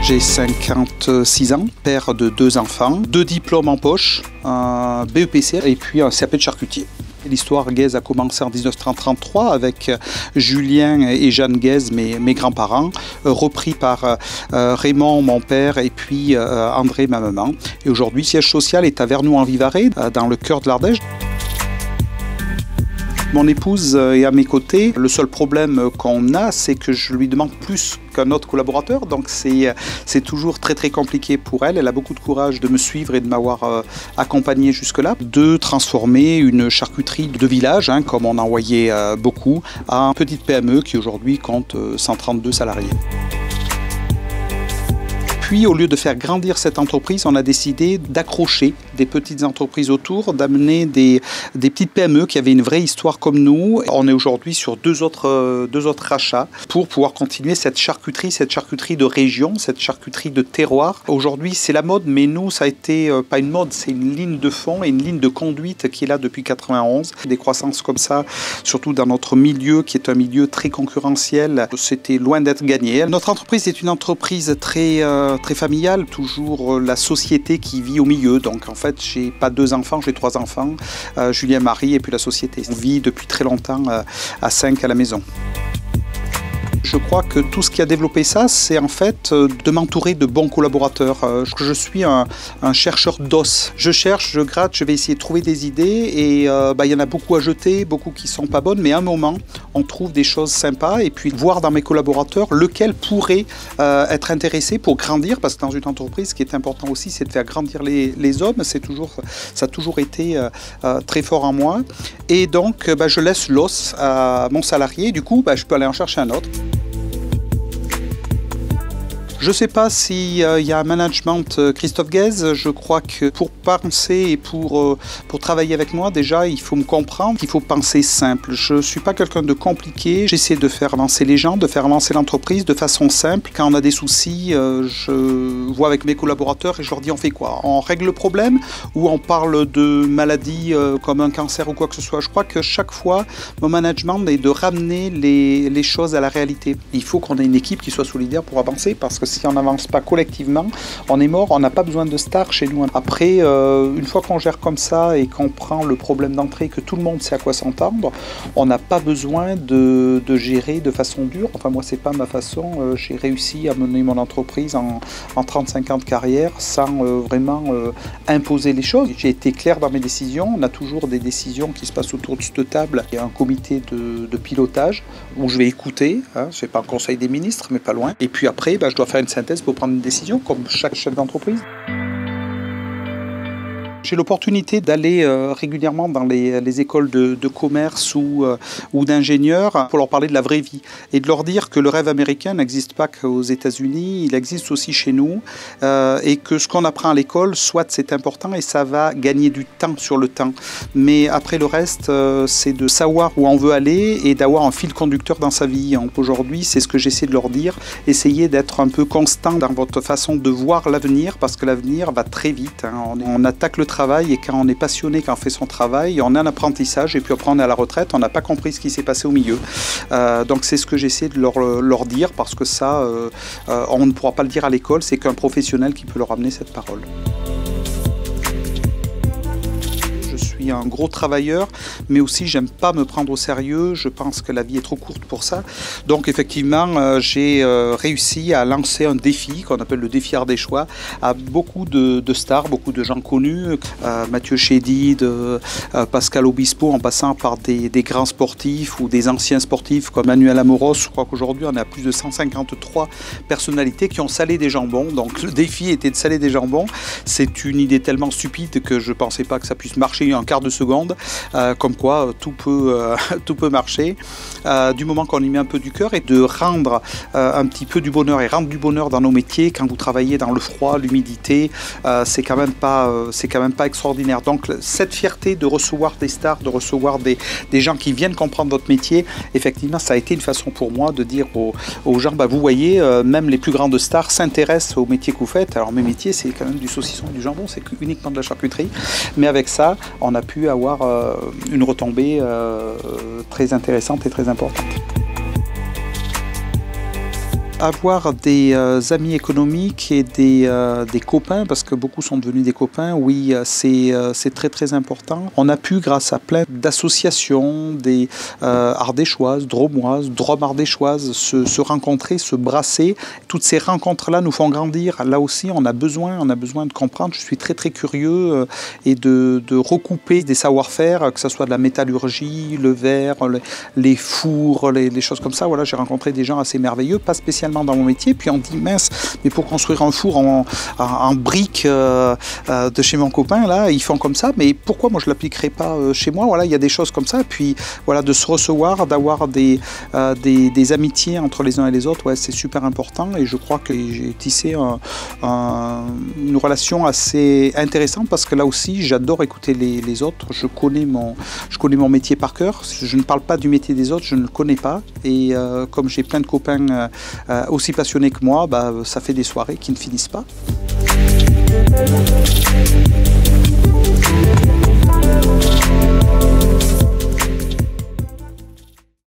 J'ai 56 ans, père de 2 enfants, 2 diplômes en poche, un BEPC et puis un CAP de charcutier. L'histoire Guèze a commencé en 1933 avec Julien et Jeanne Guèze, mes grands-parents, repris par Raymond, mon père, et puis André, ma maman. Et aujourd'hui, le siège social est à Vernoux-en-Vivarais, dans le cœur de l'Ardèche. Mon épouse est à mes côtés. Le seul problème qu'on a, c'est que je lui demande plus qu'un autre collaborateur. Donc c'est toujours très compliqué pour elle. Elle a beaucoup de courage de me suivre et de m'avoir accompagné jusque-là. De transformer une charcuterie de village, comme on en voyait beaucoup, à une petite PME qui aujourd'hui compte 132 salariés. Puis, au lieu de faire grandir cette entreprise, on a décidé d'accrocher des petites entreprises autour, d'amener des petites PME qui avaient une vraie histoire comme nous. On est aujourd'hui sur deux autres rachats pour pouvoir continuer cette charcuterie de région, cette charcuterie de terroir. Aujourd'hui, c'est la mode, mais nous, ça a été pas une mode, c'est une ligne de fond et une ligne de conduite qui est là depuis 91. Des croissances comme ça, surtout dans notre milieu, qui est un milieu très concurrentiel, c'était loin d'être gagné. Notre entreprise est une entreprise très familiale, toujours la société qui vit au milieu. Donc en fait, j'ai pas 2 enfants, j'ai 3 enfants, Julien, Marie et puis la société. On vit depuis très longtemps à 5 à la maison. Je crois que tout ce qui a développé ça, c'est en fait de m'entourer de bons collaborateurs. Je suis un chercheur d'os. Je cherche, je gratte, je vais essayer de trouver des idées et il y en a beaucoup à jeter, beaucoup qui sont pas bonnes, mais à un moment, on trouve des choses sympas et puis voir dans mes collaborateurs lequel pourrait être intéressé pour grandir, parce que dans une entreprise, ce qui est important aussi, c'est de faire grandir les hommes. Ça a toujours été très fort en moi. Et donc, je laisse l'os à mon salarié. Du coup, je peux aller en chercher un autre. Je ne sais pas s'il y a un management Christophe Guèze. Je crois que pour penser et pour travailler avec moi, déjà, il faut me comprendre, il faut penser simple. Je ne suis pas quelqu'un de compliqué. J'essaie de faire avancer les gens, de faire avancer l'entreprise de façon simple. Quand on a des soucis, je vois avec mes collaborateurs et je leur dis on fait quoi? On règle le problème ou on parle de maladies comme un cancer ou quoi que ce soit? Je crois que chaque fois, mon management est de ramener les choses à la réalité. Il faut qu'on ait une équipe qui soit solidaire pour avancer, parce que si on n'avance pas collectivement, on est mort. On n'a pas besoin de stars chez nous. Après, une fois qu'on gère comme ça et qu'on prend le problème d'entrée, que tout le monde sait à quoi s'entendre, on n'a pas besoin de gérer de façon dure. Enfin, moi, c'est pas ma façon. J'ai réussi à mener mon entreprise en 35 ans de carrière sans vraiment imposer les choses. J'ai été clair dans mes décisions. On a toujours des décisions qui se passent autour de cette table. Il y a un comité de pilotage où je vais écouter. C'est pas un conseil des ministres, mais pas loin. Et puis après, je dois faire une synthèse pour prendre une décision, comme chaque chef d'entreprise. J'ai l'opportunité d'aller régulièrement dans les écoles de commerce ou d'ingénieurs pour leur parler de la vraie vie et de leur dire que le rêve américain n'existe pas qu'aux États-Unis, il existe aussi chez nous et que ce qu'on apprend à l'école, soit c'est important et ça va gagner du temps sur le temps. Mais après le reste, c'est de savoir où on veut aller et d'avoir un fil conducteur dans sa vie. Aujourd'hui, c'est ce que j'essaie de leur dire. Essayez d'être un peu constant dans votre façon de voir l'avenir, parce que l'avenir va très vite. On attaque le travail et quand on est passionné, quand on fait son travail, on est en apprentissage et puis après on est à la retraite, on n'a pas compris ce qui s'est passé au milieu. Donc c'est ce que j'essaie de leur dire, parce que ça, on ne pourra pas le dire à l'école, c'est qu'un professionnel qui peut leur amener cette parole. Je suis un gros travailleur, mais aussi j'aime pas me prendre au sérieux. Je pense que la vie est trop courte pour ça. Donc effectivement, j'ai réussi à lancer un défi qu'on appelle le défi ardéchois à beaucoup de stars, beaucoup de gens connus. Mathieu Chédid, Pascal Obispo, en passant par des grands sportifs ou des anciens sportifs comme Manuel Amoros. Je crois qu'aujourd'hui on a plus de 153 personnalités qui ont salé des jambons. Donc le défi était de saler des jambons. C'est une idée tellement stupide que je pensais pas que ça puisse marcher un quart de seconde, comme quoi tout peut marcher du moment qu'on y met un peu du cœur, et de rendre un petit peu du bonheur, et rendre du bonheur dans nos métiers. Quand vous travaillez dans le froid, l'humidité, c'est quand même pas extraordinaire. Donc cette fierté de recevoir des stars, de recevoir des gens qui viennent comprendre votre métier, effectivement ça a été une façon pour moi de dire aux gens, vous voyez, même les plus grandes stars s'intéressent au métier que vous faites. Alors mes métiers, c'est quand même du saucisson et du jambon, c'est uniquement de la charcuterie, mais avec ça on a pu avoir une retombée très intéressante et très importante. Avoir des amis économiques et des copains, parce que beaucoup sont devenus des copains, oui, c'est très très important. On a pu, grâce à plein d'associations, des ardéchoises, dromoises, drômes ardéchoises, se rencontrer, se brasser. Toutes ces rencontres-là nous font grandir. Là aussi, on a besoin de comprendre. Je suis très très curieux et de recouper des savoir-faire, que ce soit de la métallurgie, le verre, les fours, les choses comme ça. Voilà, j'ai rencontré des gens assez merveilleux, pas spécialement dans mon métier, puis on dit mince, mais pour construire un four en briques de chez mon copain, là, ils font comme ça, mais pourquoi moi je ne l'appliquerai pas chez moi? Voilà, il y a des choses comme ça, puis voilà, de se recevoir, d'avoir des amitiés entre les uns et les autres, ouais, c'est super important, et je crois que j'ai tissé une relation assez intéressante, parce que là aussi, j'adore écouter les autres, je connais mon métier par cœur, je ne parle pas du métier des autres, je ne le connais pas, et comme j'ai plein de copains aussi passionnés que moi, ça fait des soirées qui ne finissent pas.